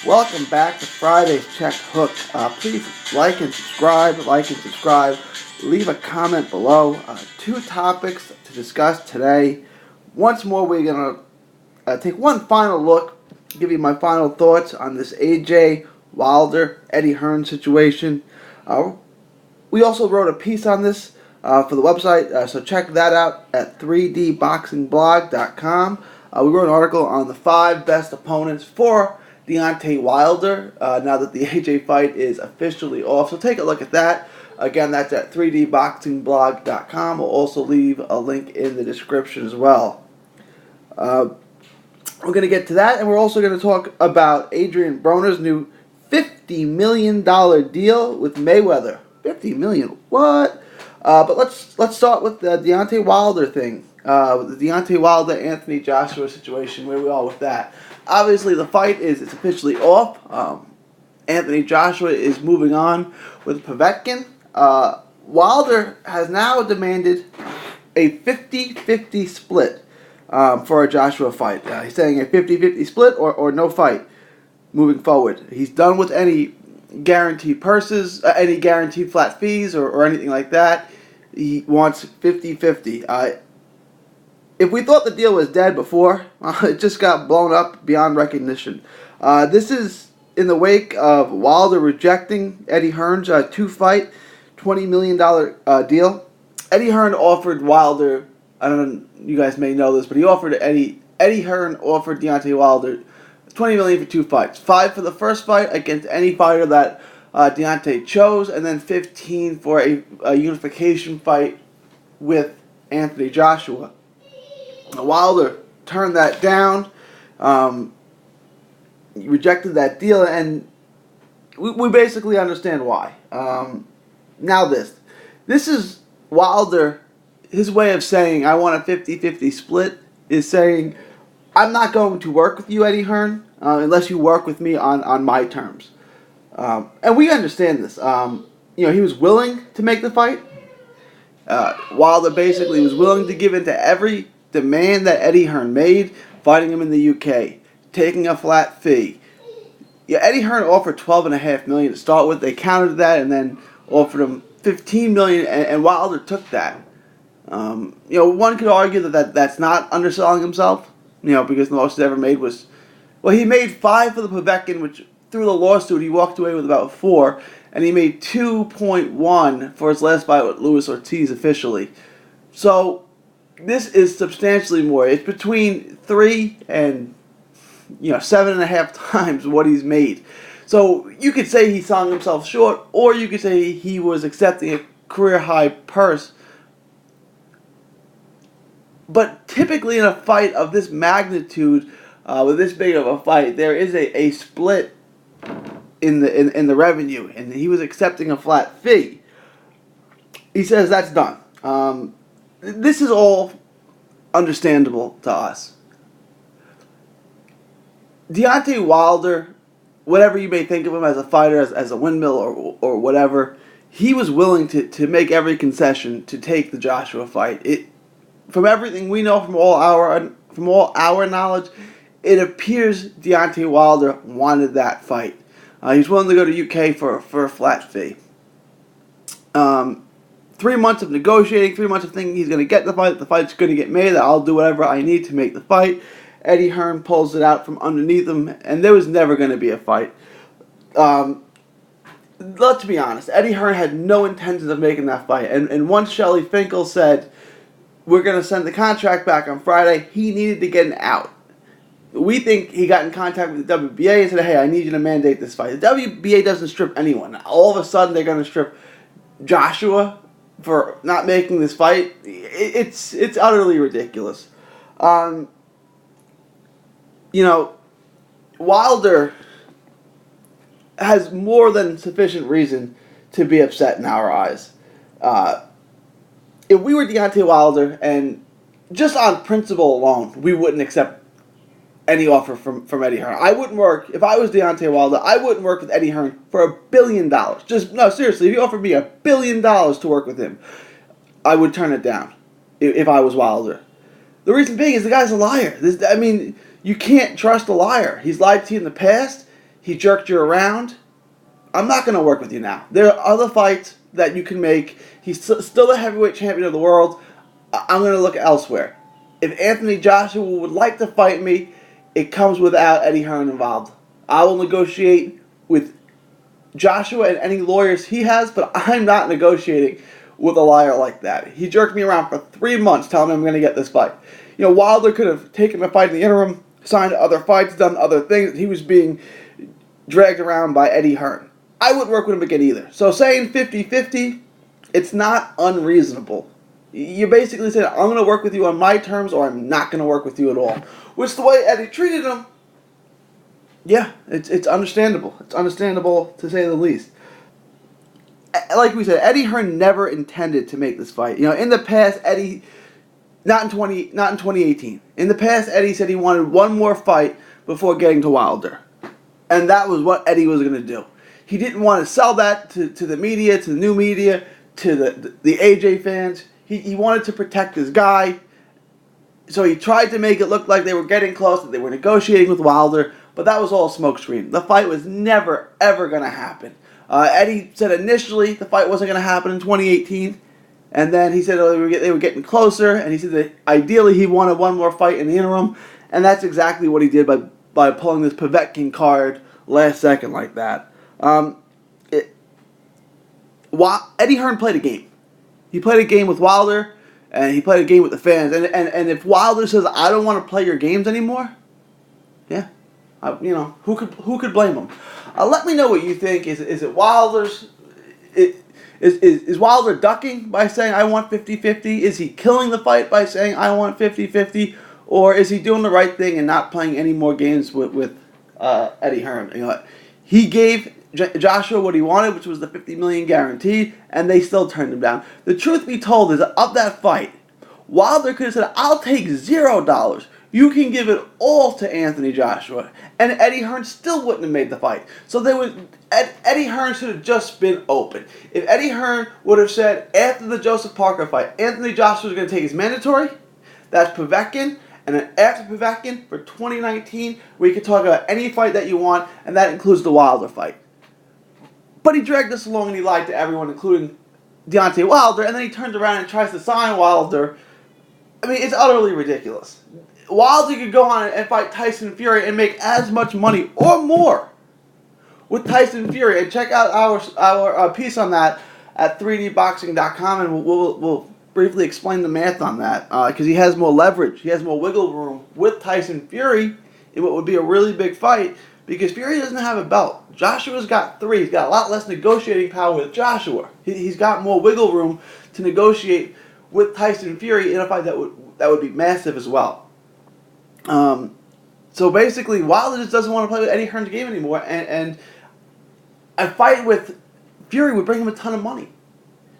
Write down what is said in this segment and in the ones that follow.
Welcome back to Friday's Check Hook. Please like and subscribe. Leave a comment below. Two topics to discuss today. Once more, we're going to take one final look, give you my final thoughts on this AJ Wilder, Eddie Hearn situation. We also wrote a piece on this for the website, so check that out at 3dboxingblog.com. We wrote an article on the 5 best opponents for Deontay Wilder now that the AJ fight is officially off. So take a look at that. Again, that's at 3dboxingblog.com. We'll also leave a link in the description as well. We're going to get to that, and we're also going to talk about Adrian Broner's new $50 million deal with Mayweather. $50 million, what? But let's start with the Deontay Wilder thing. The Deontay Wilder Anthony Joshua situation. Where we are with that? Obviously, the fight it's officially off. Anthony Joshua is moving on with Povetkin. Wilder has now demanded a 50-50 split for a Joshua fight. He's saying a 50-50 split or no fight moving forward. He's done with any guaranteed purses, any guaranteed flat fees or anything like that. He wants 50-50. If we thought the deal was dead before, it just got blown up beyond recognition. This is in the wake of Wilder rejecting Eddie Hearn's 2-fight, $20 million deal. Eddie Hearn offered Wilder, I don't know, you guys may know this, but Eddie Hearn offered Deontay Wilder $20 million for 2 fights. 5 for the first fight against any fighter that Deontay chose, and then 15 for a unification fight with Anthony Joshua. Wilder turned that down, rejected that deal, and we basically understand why. Now this is Wilder, his way of saying, I want a 50-50 split, is saying, I'm not going to work with you, Eddie Hearn, unless you work with me on my terms. And we understand this. He was willing to make the fight. Wilder basically was willing to give in to every demand that Eddie Hearn made, fighting him in the UK, taking a flat fee. Yeah, Eddie Hearn offered $12.5 million to start with. They countered that and then offered him $15 million, and Wilder took that. One could argue that's not underselling himself. Because the most he ever made was, he made 5 for the Povetkin, which through the lawsuit he walked away with about 4, and he made 2.1 for his last fight with Luis Ortiz officially. So this is substantially more. It's between 3 and 7.5 times what he's made. So you could say he selling himself short, or you could say he was accepting a career high purse. But typically in a fight of this magnitude, with this big of a fight, there is a split in the revenue, and he was accepting a flat fee. He says that's done. This is all understandable to us. Deontay Wilder, whatever you may think of him as a fighter, as a windmill or whatever, he was willing to make every concession to take the Joshua fight. From everything we know, from all our knowledge, it appears Deontay Wilder wanted that fight. He's willing to go to UK for a flat fee. 3 months of negotiating, 3 months of thinking he's going to get the fight. The fight's going to get made. I'll do whatever I need to make the fight. Eddie Hearn pulls it out from underneath him, and there was never going to be a fight. Let's be honest. Eddie Hearn had no intentions of making that fight. And once Shelley Finkel said, we're going to send the contract back on Friday, he needed to get an out. We think he got in contact with the WBA and said, hey, I need you to mandate this fight. The WBA doesn't strip anyone. All of a sudden, they're going to strip Joshua for not making this fight. It's utterly ridiculous. Wilder has more than sufficient reason to be upset in our eyes. If we were Deontay Wilder, and just on principle alone, we wouldn't accept any offer from Eddie Hearn. I wouldn't work, if I was Deontay Wilder, I wouldn't work with Eddie Hearn for $1 billion. No, seriously, if he offered me $1 billion to work with him, I would turn it down if I was Wilder. The reason being is the guy's a liar. I mean, you can't trust a liar. He's lied to you in the past. He jerked you around. I'm not going to work with you now. There are other fights that you can make. He's still the heavyweight champion of the world. I'm going to look elsewhere. If Anthony Joshua would like to fight me, it comes without Eddie Hearn involved. I will negotiate with Joshua and any lawyers he has, but I'm not negotiating with a liar like that. He jerked me around for 3 months telling me I'm going to get this fight. Wilder could have taken the fight in the interim, signed other fights, done other things. He was being dragged around by Eddie Hearn. I wouldn't work with him again either. So saying 50-50, it's not unreasonable. You basically said, I'm going to work with you on my terms or I'm not going to work with you at all. Which the way Eddie treated him, yeah, it's understandable. It's understandable to say the least. Like we said, Eddie Hearn never intended to make this fight. In the past, Eddie, not in 2018. In the past, Eddie said he wanted one more fight before getting to Wilder. And that was what Eddie was going to do. He didn't want to sell that to the media, to the new media, to the AJ fans. He wanted to protect his guy. So he tried to make it look like they were getting close, that they were negotiating with Wilder, but that was all a smokescreen. The fight was never, ever going to happen. Eddie said initially the fight wasn't going to happen in 2018, and then he said they were getting closer, and he said that ideally he wanted one more fight in the interim, and that's exactly what he did by pulling this Povetkin card last second like that. Eddie Hearn played a game. He played a game with Wilder, and he played a game with the fans. And if Wilder says, I don't want to play your games anymore, yeah, who could blame him? Let me know what you think. Is it Wilder's? Is Wilder ducking by saying, I want 50-50? Is he killing the fight by saying, I want 50-50? Or is he doing the right thing and not playing any more games with Eddie Hearn? He gave Joshua what he wanted, which was the $50 million guaranteed, and they still turned him down. The truth be told is that of that fight, Wilder could have said, I'll take $0. You can give it all to Anthony Joshua. And Eddie Hearn still wouldn't have made the fight. So Eddie Hearn should have just been open. If Eddie Hearn would have said, after the Joseph Parker fight, Anthony Joshua was going to take his mandatory, that's Povetkin, and then after Povetkin, for 2019, we can talk about any fight that you want, and that includes the Wilder fight. But he dragged us along and he lied to everyone, including Deontay Wilder, and then he turns around and tries to sign Wilder. I mean, it's utterly ridiculous. Wilder could go on and fight Tyson Fury and make as much money or more with Tyson Fury. And check out our piece on that at 3dboxing.com, and we'll briefly explain the math on that, because he has more leverage. He has more wiggle room with Tyson Fury in what would be a really big fight, because Fury doesn't have a belt. Joshua's got 3. He's got a lot less negotiating power with Joshua. He's got more wiggle room to negotiate with Tyson Fury in a fight that would be massive as well. So basically, Wilder just doesn't want to play with Eddie Hearn's game anymore, and a fight with Fury would bring him a ton of money.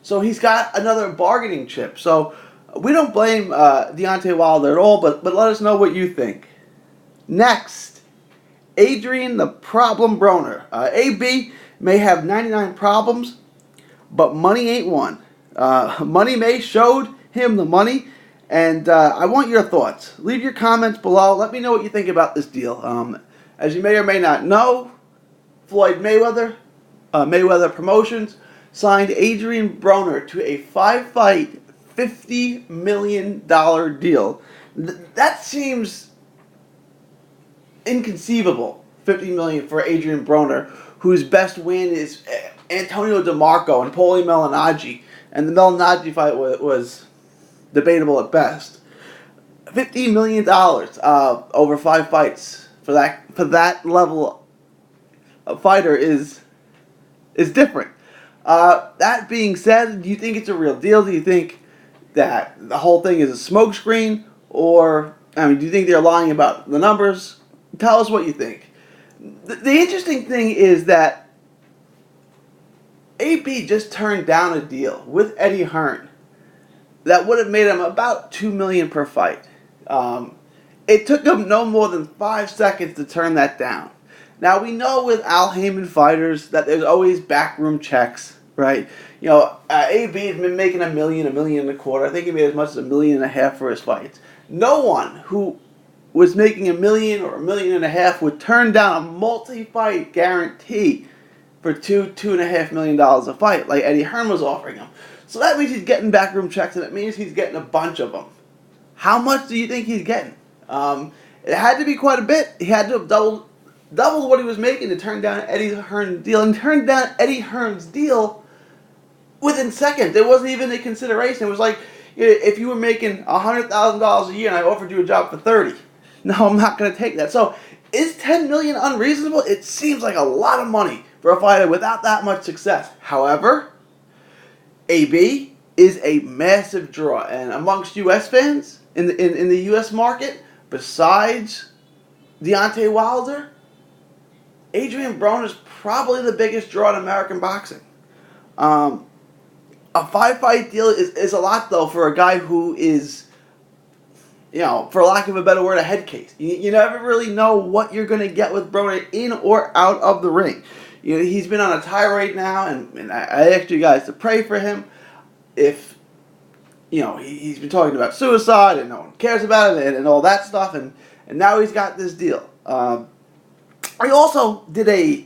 So he's got another bargaining chip. So we don't blame Deontay Wilder at all, but let us know what you think. Next, Adrian the Problem Broner. AB may have 99 problems, but money ain't one. Money May showed him the money, and I want your thoughts. Leave your comments below. Let me know what you think about this deal. As you may or may not know, Floyd Mayweather, Mayweather Promotions, signed Adrian Broner to a 5-fight, $50 million deal. That seems inconceivable. $50 million for Adrian Broner, whose best win is Antonio DeMarco and Paulie Malignaggi, and the Malignaggi fight was debatable at best. $50 million over 5 fights for that level of fighter is different. That being said, do you think it's a real deal? Do you think that the whole thing is a smokescreen? Or, do you think they're lying about the numbers? Tell us what you think. The interesting thing is that AB just turned down a deal with Eddie Hearn that would have made him about $2 million per fight. It took him no more than 5 seconds to turn that down. Now, we know with Al Heyman fighters that there's always backroom checks, right? AB has been making $1 million, $1.25 million. I think he made as much as $1.5 million for his fights. No one who was making $1 million or $1.5 million would turn down a multi-fight guarantee for $2.5 million a fight, like Eddie Hearn was offering him. So that means he's getting backroom checks, and it means he's getting a bunch of them. How much do you think he's getting? It had to be quite a bit. He had to have doubled what he was making to turn down Eddie Hearn's deal, and turned down Eddie Hearn's deal within seconds. It wasn't even a consideration. It was like if you were making $100,000 a year and I offered you a job for 30. No, I'm not going to take that. So, is $10 million unreasonable? It seems like a lot of money for a fighter without that much success. However, AB is a massive draw, and amongst U.S. fans in the U.S. market, besides Deontay Wilder, Adrian Broner is probably the biggest draw in American boxing. A 5-fight deal is a lot, though, for a guy who is, for lack of a better word, a head case. You never really know what you're going to get with Broner in or out of the ring. He's been on a tirade now, and I asked you guys to pray for him. If, he's been talking about suicide, and no one cares about it, and all that stuff, and now he's got this deal. I also did a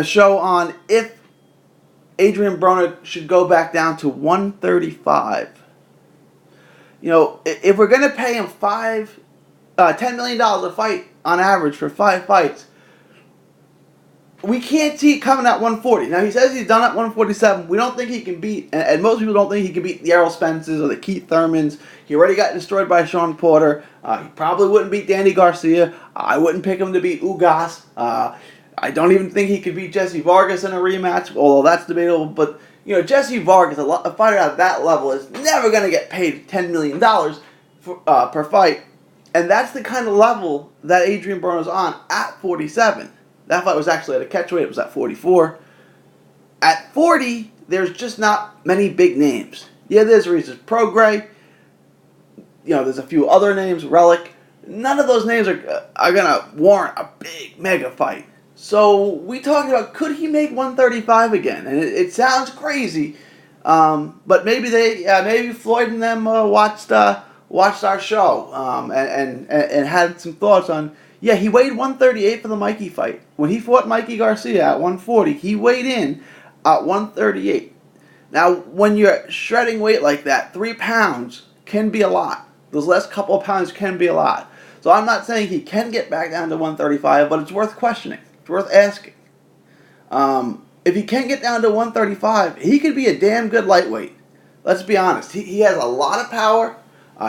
show on if Adrian Broner should go back down to 135. If we're going to pay him $10 million a fight on average for 5 fights, we can't see it coming at 140. Now, he says he's done at 147. We don't think he can beat, and most people don't think he can beat the Errol Spencers or the Keith Thurmans. He already got destroyed by Sean Porter. He probably wouldn't beat Danny Garcia. I wouldn't pick him to beat Ugas. I don't even think he could beat Jesse Vargas in a rematch, although that's debatable. But, Jesse Vargas, a fighter at that level, is never going to get paid $10 million per fight. And that's the kind of level that Adrian Broner's on at 47. That fight was actually at a catchweight. It was at 44. At 40, there's just not many big names. Yeah, there's Regis Prograis. There's a few other names, Relic. None of those names are going to warrant a big mega fight. So we talked about, could he make 135 again? And it sounds crazy, but maybe maybe Floyd and them watched our show and had some thoughts on. Yeah, he weighed 138 for the Mikey fight. When he fought Mikey Garcia at 140, he weighed in at 138. Now, when you're shredding weight like that, 3 pounds can be a lot. Those last couple of pounds can be a lot. So I'm not saying he can get back down to 135, but it's worth questioning. It's worth asking. If he can get down to 135, he could be a damn good lightweight. Let's be honest. He has a lot of power.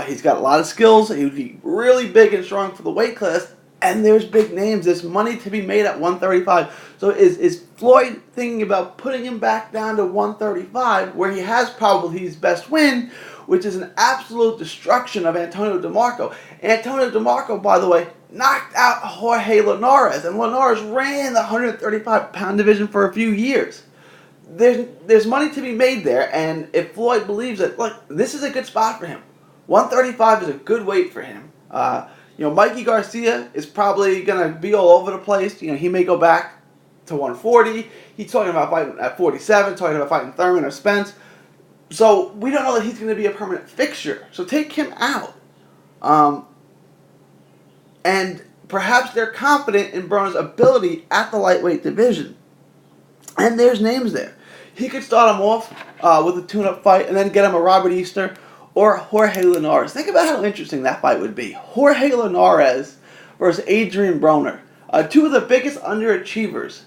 He's got a lot of skills. He would be really big and strong for the weight class. And there's big names. There's money to be made at 135. So is Floyd thinking about putting him back down to 135, where he has probably his best win, which is an absolute destruction of Antonio DeMarco. Antonio DeMarco, by the way, knocked out Jorge Linares, and Linares ran the 135-pound division for a few years. There's money to be made there, and if Floyd believes that, look, this is a good spot for him. 135 is a good weight for him. Mikey Garcia is probably going to be all over the place. He may go back to 140. He's talking about fighting at 47, talking about fighting Thurman or Spence. So we don't know that he's going to be a permanent fixture. So take him out. And perhaps they're confident in Broner's ability at the lightweight division. And there's names there. He could start him off with a tune-up fight and then get him a Robert Easter or Jorge Linares. Think about how interesting that fight would be. Jorge Linares versus Adrian Broner. Two of the biggest underachievers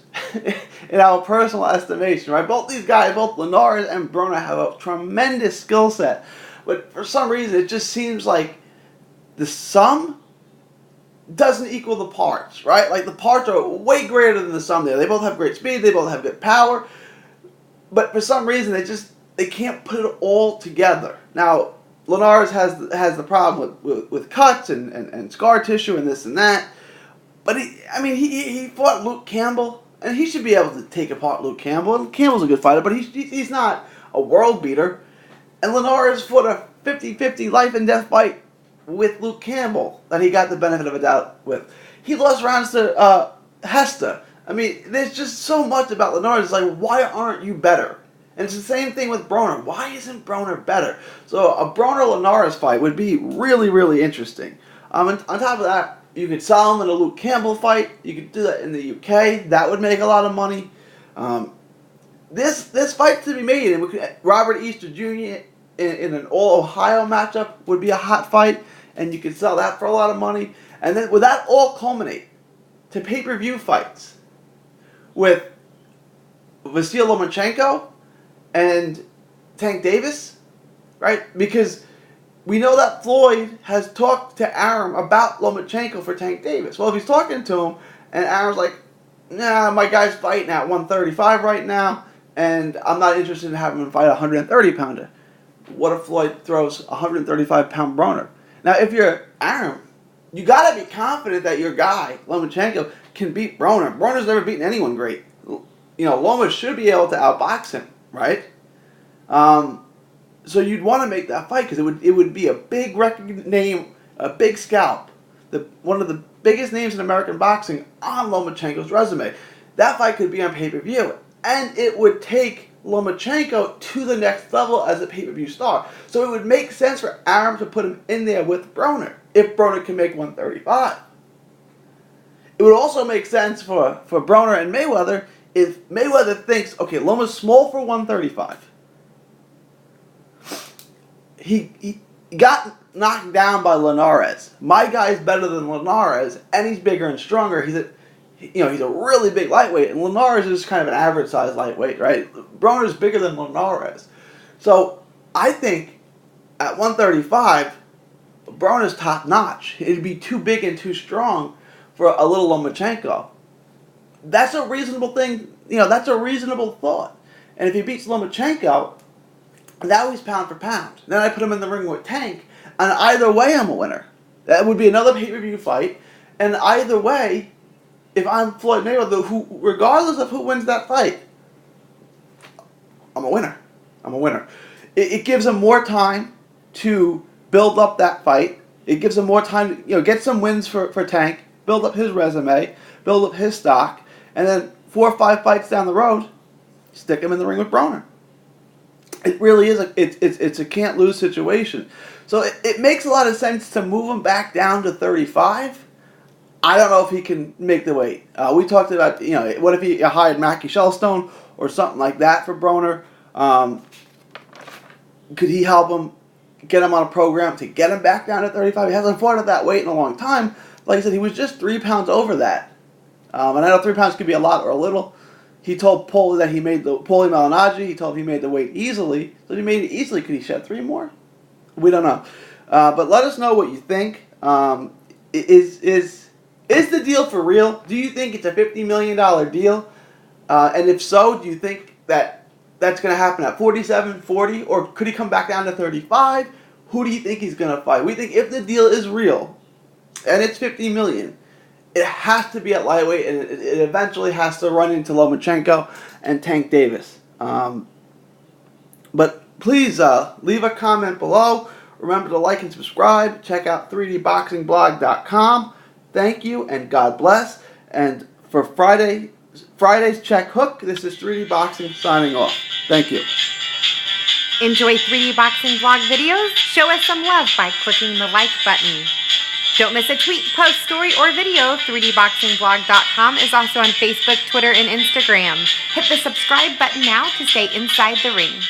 in our personal estimation, right? Both these guys, both Linares and Broner, have a tremendous skill set. But for some reason, it just seems like the sum doesn't equal the parts, right? Like the parts are way greater than the sum there. They both have great speed. They both have good power. But for some reason, they can't put it all together. Now, Linares has the problem with cuts and scar tissue and this and that. But he fought Luke Campbell, and he should be able to take apart Luke Campbell. And Campbell's a good fighter, but he's not a world beater. And Linares fought a 50-50 life and death fight with Luke Campbell that he got the benefit of a doubt with. He lost rounds to Hester. There's just so much about Linares. It's like, why aren't you better? And it's the same thing with Broner. Why isn't Broner better? So a Broner-Linares fight would be really, really interesting. On top of that, you could sell him in a Luke Campbell fight. You could do that in the UK. That would make a lot of money. This fight to be made, and Robert Easter Jr. in an all-Ohio matchup would be a hot fight, and you could sell that for a lot of money. And then would that all culminate to pay-per-view fights with Vasyl Lomachenko and Tank Davis, right? Because we know that Floyd has talked to Arum about Lomachenko for Tank Davis. Well, if he's talking to him, and Arum's like, nah, my guy's fighting at 135 right now, and I'm not interested in having him fight a 130-pounder. What if Floyd throws a 135-pound Broner? Now, if you're Arum, you got to be confident that your guy, Lomachenko, can beat Broner. Broner's never beaten anyone great. Loma should be able to outbox him, right? So you'd want to make that fight because it would be a big name, a big scalp, one of the biggest names in American boxing on Lomachenko's resume. That fight could be on pay-per-view, and it would take Lomachenko to the next level as a pay-per-view star. So it would make sense for Arum to put him in there with Broner if Broner can make 135. It would also make sense for Broner and Mayweather if Mayweather thinks, okay, Loma's small for 135. He got knocked down by Linares. My guy's better than Linares, and he's bigger and stronger. He's a really big lightweight, and Linares is kind of an average size lightweight, right? Broner's bigger than Linares. So I think at 135, Broner's top notch. It'd be too big and too strong for a little Lomachenko. That's a reasonable thing. That's a reasonable thought. And if he beats Lomachenko, now he's pound for pound. Then I put him in the ring with Tank, and either way I'm a winner. That would be another pay-per-view fight, and either way, if I'm Floyd Mayweather, regardless of who wins that fight, I'm a winner. It gives him more time to build up that fight. It gives him more time to get some wins for Tank, build up his resume, build up his stock, and then 4 or 5 fights down the road, stick him in the ring with Broner. It really is it's a can't lose situation. So it makes a lot of sense to move him back down to 35. I don't know if he can make the weight. We talked about what if he hired Mackie Shellstone or something like that for Broner. Could he help him get him on a program to get him back down to 35? He hasn't fought at that weight in a long time. Like I said, he was just 3 pounds over that. And I know 3 pounds could be a lot or a little. He told Paulie that he made Paulie Malignaggi, he told him he made the weight easily. So if he made it easily, could he shed 3 more? We don't know. But let us know what you think. Is the deal for real? Do you think it's a $50 million deal? And if so, do you think that that's going to happen at 47, 40? Or could he come back down to 35? Who do you think he's going to fight? We think if the deal is real, and it's $50 million, it has to be at lightweight, and it eventually has to run into Lomachenko and Tank Davis. But please leave a comment below. Remember to like and subscribe. Check out 3dboxingblog.com. Thank you, and God bless. And for Friday's Check Hook, this is 3D Boxing signing off. Thank you. Enjoy 3D Boxing Blog videos? Show us some love by clicking the like button. Don't miss a tweet, post, story, or video. 3dboxingblog.com is also on Facebook, Twitter, and Instagram. Hit the subscribe button now to stay inside the ring.